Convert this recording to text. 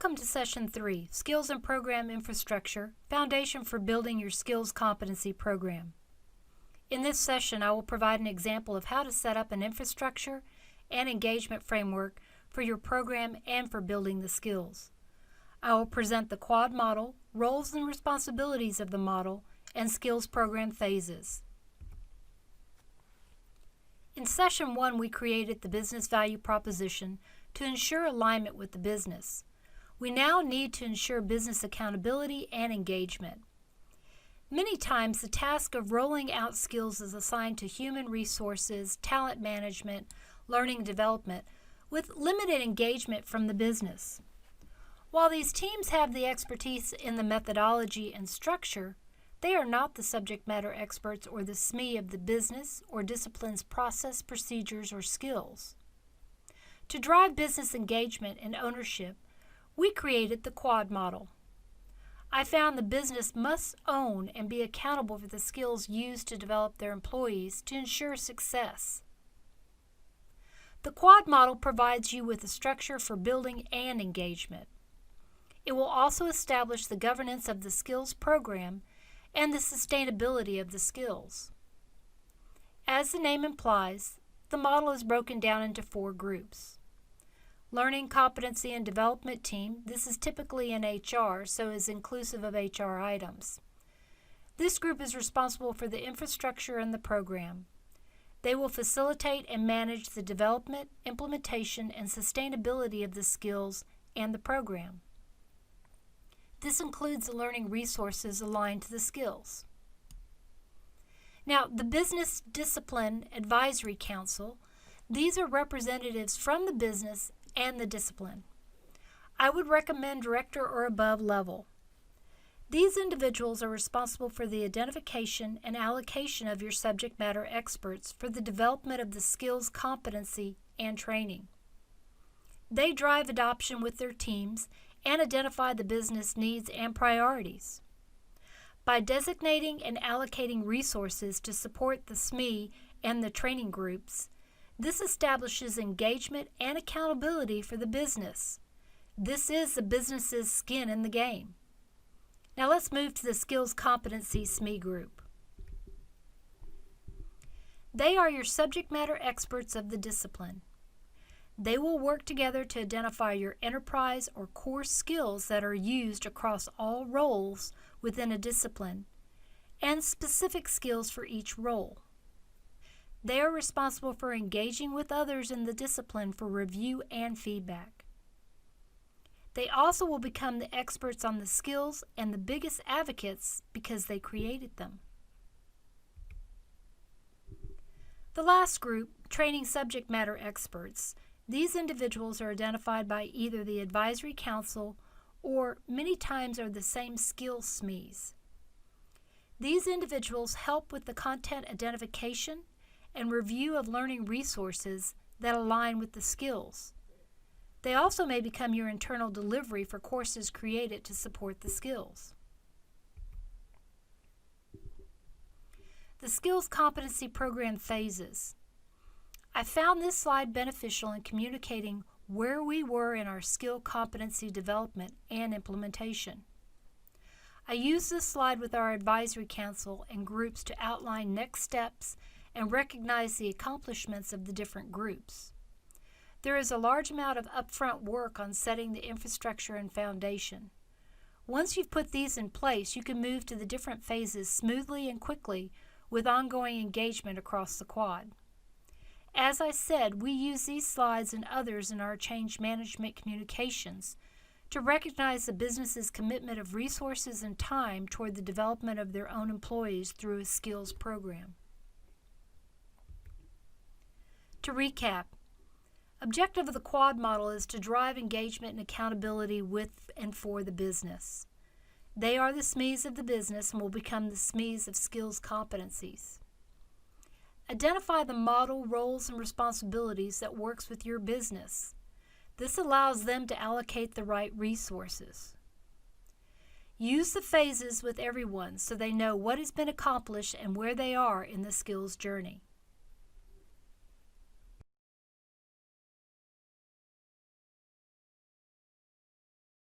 Welcome to Session 3, Skills and Program Infrastructure, Foundation for Building Your Skills Competency Program. In this session, I will provide an example of how to set up an infrastructure and engagement framework for your program and for building the skills. I will present the quad model, roles and responsibilities of the model, and skills program phases. In Session 1, we created the business value proposition to ensure alignment with the business. We now need to ensure business accountability and engagement. Many times, the task of rolling out skills is assigned to human resources, talent management, learning and development, with limited engagement from the business. While these teams have the expertise in the methodology and structure, they are not the subject matter experts or the SME of the business or discipline's process, procedures, or skills. To drive business engagement and ownership, we created the quad model. I found the business must own and be accountable for the skills used to develop their employees to ensure success. The quad model provides you with a structure for building and engagement. It will also establish the governance of the skills program and the sustainability of the skills. As the name implies, the model is broken down into 4 groups. Learning, Competency, and Development Team. This is typically in HR, so is inclusive of HR items. This group is responsible for the infrastructure and the program. They will facilitate and manage the development, implementation, and sustainability of the skills and the program. This includes the learning resources aligned to the skills. Now, the Business Discipline Advisory Council. These are representatives from the business and the discipline. I would recommend director or above level. These individuals are responsible for the identification and allocation of your subject matter experts for the development of the skills, competency, and training. They drive adoption with their teams and identify the business needs and priorities. By designating and allocating resources to support the SME and the training groups, this establishes engagement and accountability for the business. This is the business's skin in the game. Now let's move to the Skills Competency SME group. They are your subject matter experts of the discipline. They will work together to identify your enterprise or core skills that are used across all roles within a discipline and specific skills for each role. They are responsible for engaging with others in the discipline for review and feedback. They also will become the experts on the skills and the biggest advocates because they created them. The last group, training subject matter experts. These individuals are identified by either the advisory council or many times are the same skill SMEs. These individuals help with the content identification and review of learning resources that align with the skills. They also may become your internal delivery for courses created to support the skills. The Skills Competency Program phases. I found this slide beneficial in communicating where we were in our skill competency development and implementation. I used this slide with our advisory council and groups to outline next steps and recognize the accomplishments of the different groups. There is a large amount of upfront work on setting the infrastructure and foundation. Once you've put these in place, you can move to the different phases smoothly and quickly with ongoing engagement across the quad. As I said, we use these slides and others in our change management communications to recognize the business's commitment of resources and time toward the development of their own employees through a skills program. To recap, objective of the quad model is to drive engagement and accountability with and for the business. They are the SMEs of the business and will become the SMEs of skills competencies. Identify the model, roles, and responsibilities that works with your business. This allows them to allocate the right resources. Use the phases with everyone so they know what has been accomplished and where they are in the skills journey.